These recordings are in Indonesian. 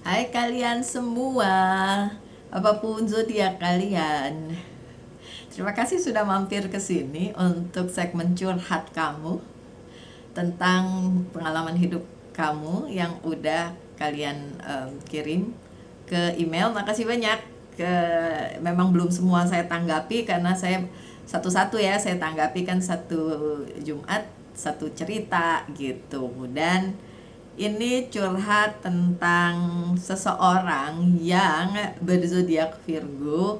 Hai kalian semua, apapun zodiak kalian. Terima kasih sudah mampir ke sini untuk segmen curhat kamu tentang pengalaman hidup kamu yang udah kalian kirim ke email. Makasih banyak. Memang belum semua saya tanggapi karena saya satu-satu ya, saya tanggapi kan satu Jumat satu cerita gitu. Dan ini curhat tentang seseorang yang berzodiak Virgo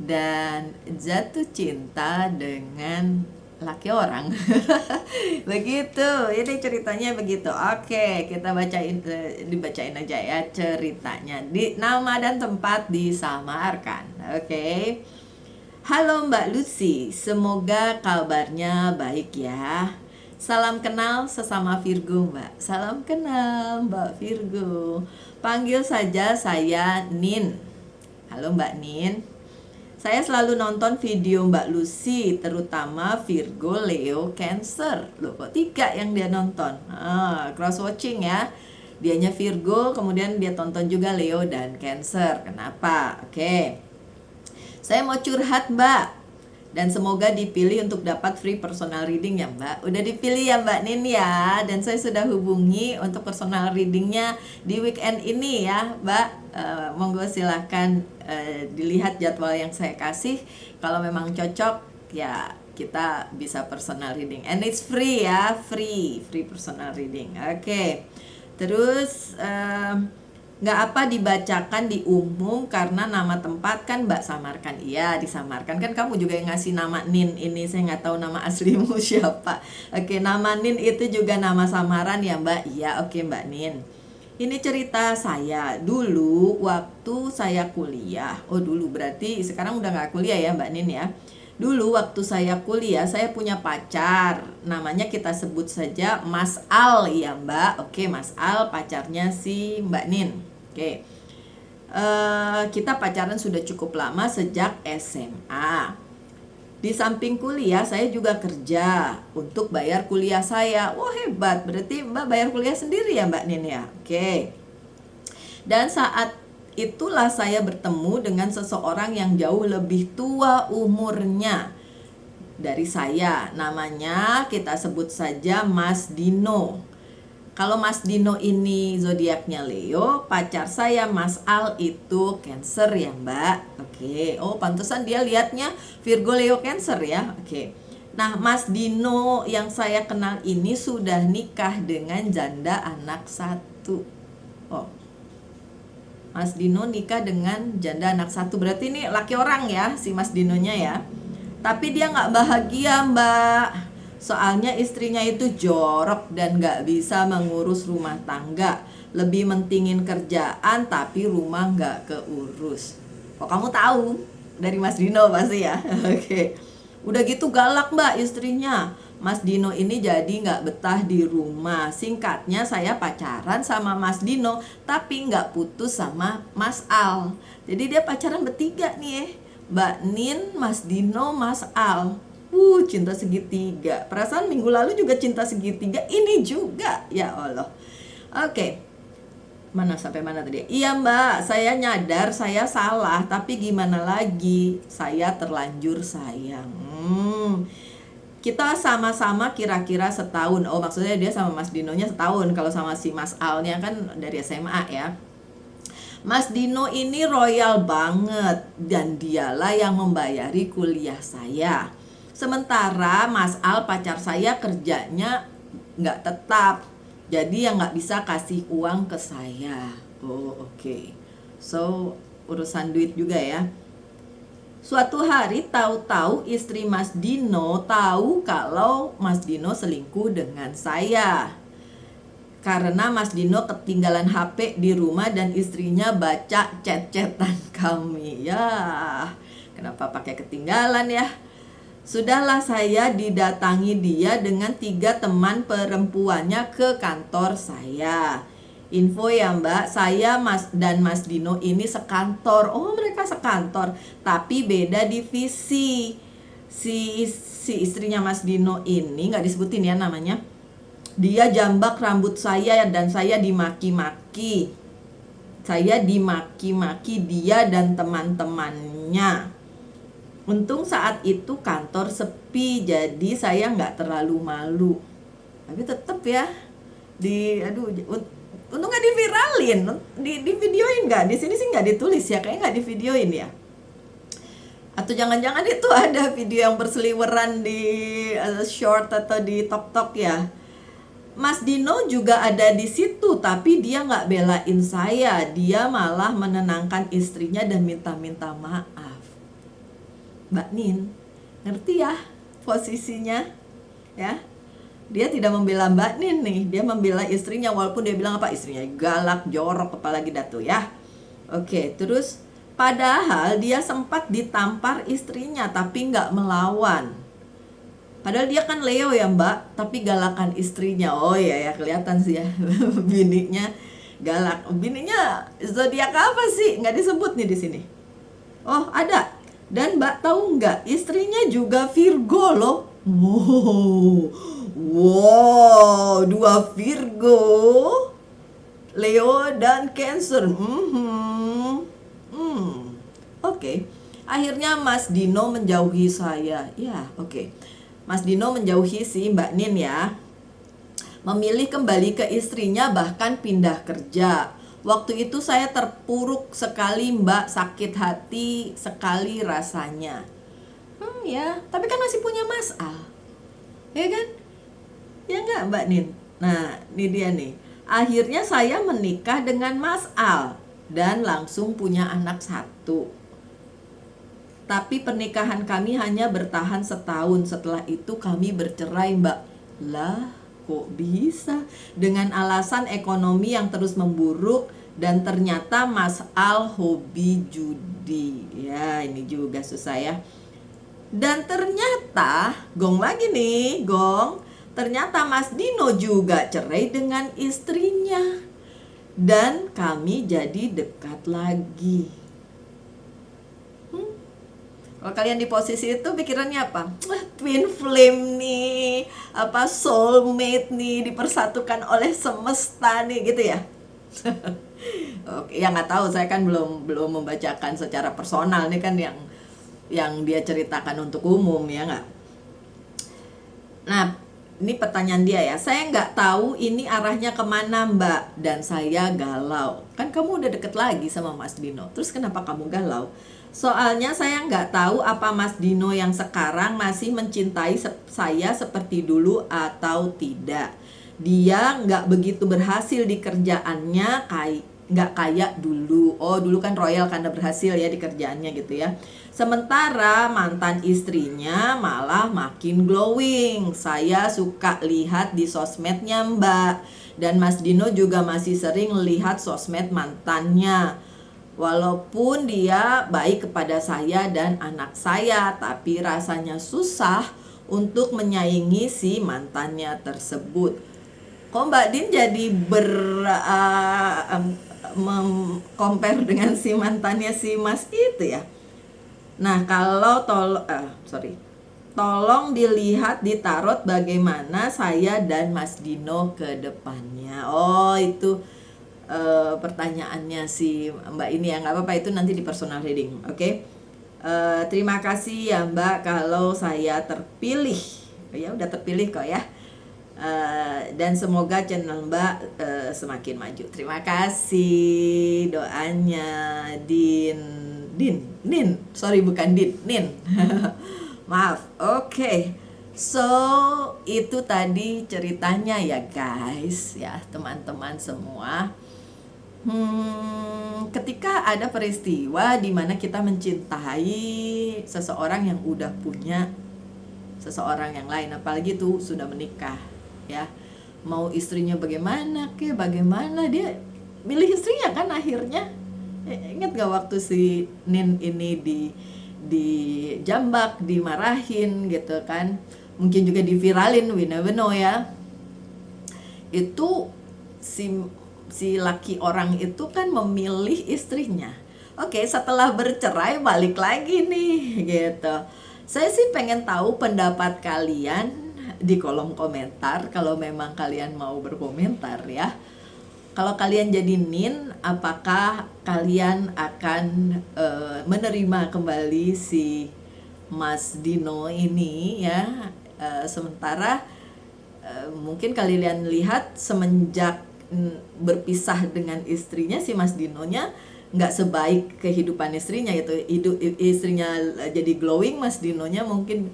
dan jatuh cinta dengan laki orang. Begitu, ini ceritanya begitu. Oke, kita bacain, dibacain aja ya ceritanya. Di nama dan tempat disamarkan. Oke. Halo Mbak Lucy, semoga kabarnya baik ya. Salam kenal sesama Virgo Mbak. Salam kenal Mbak Virgo. Panggil saja saya Nin. Halo Mbak Nin. Saya selalu nonton video Mbak Lucy, terutama Virgo, Leo, Cancer. Loh, kok 3 yang dia nonton? Cross watching ya. Dianya Virgo, kemudian dia tonton juga Leo dan Cancer. Kenapa? Oke. Saya mau curhat Mbak. Dan semoga dipilih untuk dapat free personal reading ya Mbak. Udah dipilih ya Mbak Nin ya. Dan saya sudah hubungi untuk personal readingnya di weekend ini ya Mbak. Monggo silahkan dilihat jadwal yang saya kasih. Kalau memang cocok ya kita bisa personal reading. And it's free ya, free personal reading. Oke. Terus nggak apa dibacakan di umum karena nama tempat kan Mbak samarkan. Iya disamarkan, kan kamu juga yang ngasih nama Nin ini, saya nggak tahu nama aslimu siapa. Oke, nama Nin itu juga nama samaran ya Mbak. Iya, oke Mbak Nin. Ini cerita saya dulu waktu saya kuliah. Oh dulu berarti sekarang udah nggak kuliah ya Mbak Nin ya. Dulu waktu saya kuliah saya punya pacar, namanya kita sebut saja Mas Al ya Mbak. Oke, Mas Al pacarnya si Mbak Nin. Oke, kita pacaran sudah cukup lama sejak SMA. Di samping kuliah saya juga kerja untuk bayar kuliah saya. Wah hebat, berarti Mbak bayar kuliah sendiri ya Mbak Nin ya. Oke. Dan saat itulah saya bertemu dengan seseorang yang jauh lebih tua umurnya dari saya. Namanya kita sebut saja Mas Dino. Kalau Mas Dino ini zodiaknya Leo, pacar saya Mas Al itu Cancer ya Mbak. Oke, oh pantesan dia liatnya Virgo, Leo, Cancer ya. Oke. Nah, Mas Dino yang saya kenal ini sudah nikah dengan janda anak 1. Oh, Mas Dino nikah dengan janda anak 1, berarti ini laki orang ya si Mas Dinonya ya. Tapi dia nggak bahagia Mbak. Soalnya istrinya itu jorok dan gak bisa mengurus rumah tangga. Lebih mentingin kerjaan tapi rumah gak keurus. Kok kamu tahu? Dari Mas Dino pasti ya. Oke. Udah gitu galak Mbak istrinya. Mas Dino ini jadi gak betah di rumah. Singkatnya saya pacaran sama Mas Dino tapi gak putus sama Mas Al. Jadi dia pacaran bertiga nih Mbak Nin, Mas Dino, Mas Al. Cinta segitiga. Perasaan minggu lalu juga cinta segitiga, ini juga. Ya Allah. Oke. Mana sampai mana tadi? Iya Mbak, saya nyadar saya salah, tapi gimana lagi? Saya terlanjur sayang. Kita sama-sama kira-kira setahun. Oh, maksudnya dia sama Mas Dinonya setahun. Kalau sama si Mas Alnya kan dari SMA ya. Mas Dino ini royal banget dan dialah yang membayari kuliah saya. Sementara Mas Al pacar saya kerjanya nggak tetap, jadi yang nggak bisa kasih uang ke saya. Oh oke. So urusan duit juga ya. Suatu hari tahu-tahu istri Mas Dino tahu kalau Mas Dino selingkuh dengan saya. Karena Mas Dino ketinggalan HP di rumah dan istrinya baca chat-chatan kami. Ya, kenapa pakai ketinggalan ya? Sudahlah saya didatangi dia dengan 3 teman perempuannya ke kantor saya. Info ya Mbak, saya dan Mas Dino ini sekantor. Oh mereka sekantor, tapi beda divisi. Si istrinya Mas Dino ini nggak disebutin ya namanya. Dia jambak rambut saya dan saya dimaki-maki. Saya dimaki-maki dia dan teman-temannya. Untung saat itu kantor sepi, jadi saya nggak terlalu malu. Tapi tetep ya, untung nggak diviralin, di videoin nggak? Di sini sih nggak ditulis ya, kayaknya nggak di videoin ya. Atau jangan-jangan itu ada video yang berseliweran di short atau di TikTok ya. Mas Dino juga ada di situ, tapi dia nggak belain saya, dia malah menenangkan istrinya dan minta-minta maaf. Mbak Nin, ngerti ya posisinya? Ya, dia tidak membela Mbak Nin nih, dia membela istrinya, walaupun dia bilang apa, istrinya galak, jorok, apalagi datu ya. Oke, terus padahal dia sempat ditampar istrinya tapi nggak melawan. Padahal dia kan Leo ya Mbak, tapi galakan istrinya. Oh ya kelihatan sih ya bininya galak. Bininya zodiak apa sih? Nggak disebut nih di sini. Oh ada. Dan Mbak tahu nggak? Istrinya juga Virgo loh. Wow, 2 Virgo, Leo dan Cancer. Oke. Akhirnya Mas Dino menjauhi saya. Ya, oke. Mas Dino menjauhi si Mbak Nin ya. Memilih kembali ke istrinya, bahkan pindah kerja. Waktu itu saya terpuruk sekali Mbak, sakit hati sekali rasanya. Ya, tapi kan masih punya Mas Al. Ya kan? Ya enggak Mbak Nin? Nah, ini dia nih. Akhirnya saya menikah dengan Mas Al dan langsung punya anak 1. Tapi pernikahan kami hanya bertahan setahun. Setelah itu kami bercerai Mbak. Lah kok bisa? Dengan alasan ekonomi yang terus memburuk. Dan ternyata Mas Al hobi judi. Ya ini juga susah ya. Dan ternyata, gong lagi nih, gong. Ternyata Mas Dino juga cerai dengan istrinya. Dan kami jadi dekat lagi. Kalau kalian di posisi itu pikirannya apa? Twin flame nih, apa soulmate nih, dipersatukan oleh semesta nih gitu ya. Oke, ya nggak tahu, saya kan belum membacakan secara personal nih kan yang dia ceritakan untuk umum ya nggak. Nah ini pertanyaan dia ya, saya nggak tahu ini arahnya kemana Mbak, dan saya galau. Kan kamu udah deket lagi sama Mas Dino, terus kenapa kamu galau? Soalnya saya nggak tahu apa Mas Dino yang sekarang masih mencintai saya seperti dulu atau tidak. Dia nggak begitu berhasil di kerjaannya, nggak kayak dulu. Oh dulu kan royal karena berhasil ya di kerjaannya gitu ya. Sementara mantan istrinya malah makin glowing. Saya suka lihat di sosmednya Mbak. Dan Mas Dino juga masih sering lihat sosmed mantannya. Walaupun dia baik kepada saya dan anak saya, tapi rasanya susah untuk menyaingi si mantannya tersebut. Kok Mbak Din jadi compare dengan si mantannya si Mas itu ya? Nah kalau tolong dilihat di tarot bagaimana saya dan Mas Dino ke depannya. Oh itu pertanyaannya si Mbak ini ya, nggak apa-apa, itu nanti di personal reading. Oke. Terima kasih ya Mbak kalau saya terpilih. Ya udah terpilih kok ya. Dan semoga channel Mbak semakin maju. Terima kasih doanya Nin. Sorry bukan Nin. Maaf. Oke. So itu tadi ceritanya ya guys ya teman-teman semua. Ketika ada peristiwa di mana kita mencintai seseorang yang udah punya seseorang yang lain, apalagi tuh sudah menikah ya, mau istrinya bagaimana dia milih istrinya kan akhirnya. Ingat gak waktu si Nin ini di jambak, dimarahin gitu kan, mungkin juga diviralin, we never know ya. Itu si laki orang itu kan memilih istrinya. Oke, setelah bercerai balik lagi nih gitu. Saya sih pengen tahu pendapat kalian di kolom komentar, kalau memang kalian mau berkomentar ya. Kalau kalian jadi Nin, apakah kalian akan menerima kembali si Mas Dino ini ya? Sementara mungkin kalian lihat semenjak berpisah dengan istrinya, si Mas Dinonya nggak sebaik kehidupan istrinya, itu istrinya jadi glowing, Mas Dinonya mungkin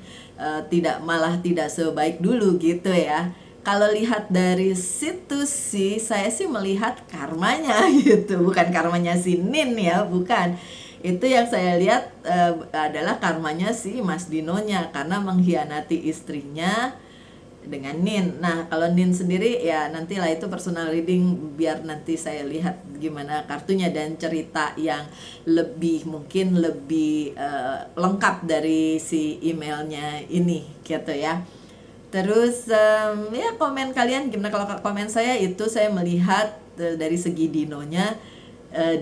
tidak sebaik dulu gitu ya. Kalau lihat dari situ sih, saya sih melihat karmanya gitu, bukan karmanya si Nin ya, bukan. Itu yang saya lihat adalah karmanya si Mas Dinonya karena mengkhianati istrinya dengan Nin. Nah, kalau Nin sendiri ya nantilah itu personal reading, biar nanti saya lihat gimana kartunya dan cerita yang mungkin lebih lengkap dari si emailnya ini gitu ya. Terus ya komen kalian gimana? Kalau komen saya itu saya melihat dari segi Dinonya,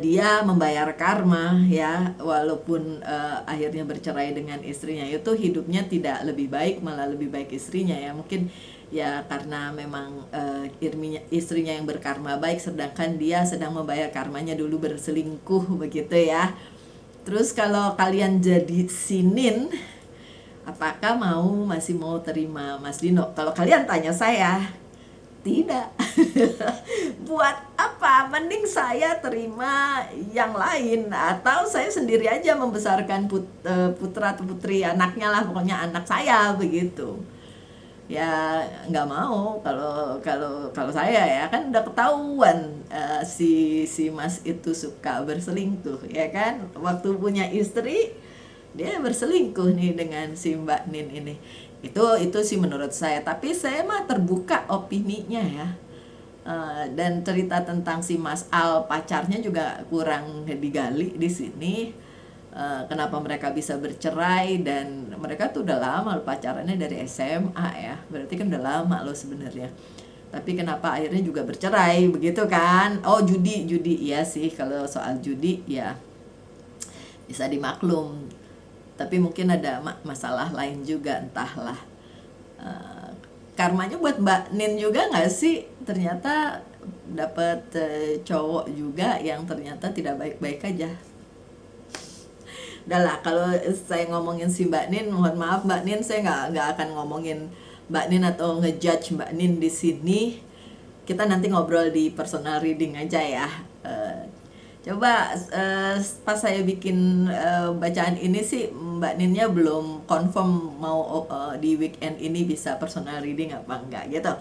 dia membayar karma ya, walaupun akhirnya bercerai dengan istrinya, itu hidupnya tidak lebih baik, malah lebih baik istrinya ya. Mungkin ya karena memang istrinya yang berkarma baik, sedangkan dia sedang membayar karmanya dulu berselingkuh begitu ya. Terus kalau kalian jadi sinin, apakah masih mau terima Mas Dino? Kalau kalian tanya saya, tidak. Buat apa? Mending saya terima yang lain, atau saya sendiri aja membesarkan putra atau putri, anaknya lah, pokoknya anak saya begitu. Ya nggak mau. Kalau saya ya kan udah ketahuan si Mas itu suka berselingkuh ya kan. Waktu punya istri dia berselingkuh nih dengan si Mbak Nin ini. Itu sih menurut saya, tapi saya mah terbuka opininya ya. Dan cerita tentang si Mas Al pacarnya juga kurang digali di sini. Kenapa mereka bisa bercerai, dan mereka tuh udah lama pacarannya dari SMA ya, berarti kan udah lama loh sebenarnya. Tapi kenapa akhirnya juga bercerai begitu kan? Oh, judi iya sih, kalau soal judi ya bisa dimaklum, tapi mungkin ada masalah lain juga, entahlah. Eh, Karmanya buat Mbak Nin juga nggak sih? Ternyata dapat cowok juga yang ternyata tidak baik-baik aja. Udah lah, kalau saya ngomongin si Mbak Nin, mohon maaf Mbak Nin, saya nggak akan ngomongin Mbak Nin atau ngejudge Mbak Nin di sini. Kita nanti ngobrol di personal reading aja ya. Coba pas saya bikin bacaan ini sih, Mbak Ninnya belum confirm mau di weekend ini bisa personal reading apa enggak gitu.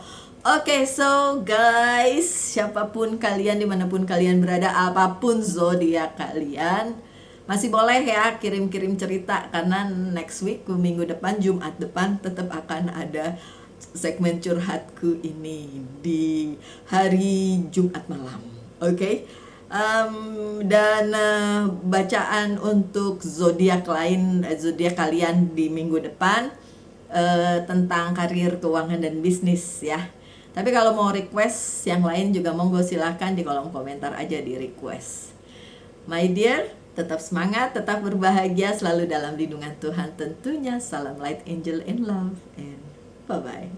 Oke, so guys, siapapun kalian, dimanapun kalian berada, apapun zodiak kalian, masih boleh ya kirim-kirim cerita, karena next week, minggu depan, Jumat depan, tetap akan ada segmen curhatku ini di hari Jumat malam. Oke. Dan bacaan untuk zodiak lain, zodiak kalian di minggu depan, tentang karir, keuangan, dan bisnis ya. Tapi kalau mau request yang lain juga monggo, silahkan di kolom komentar aja di request. My dear, tetap semangat, tetap berbahagia, selalu dalam lindungan Tuhan tentunya. Salam light angel and love, and bye-bye.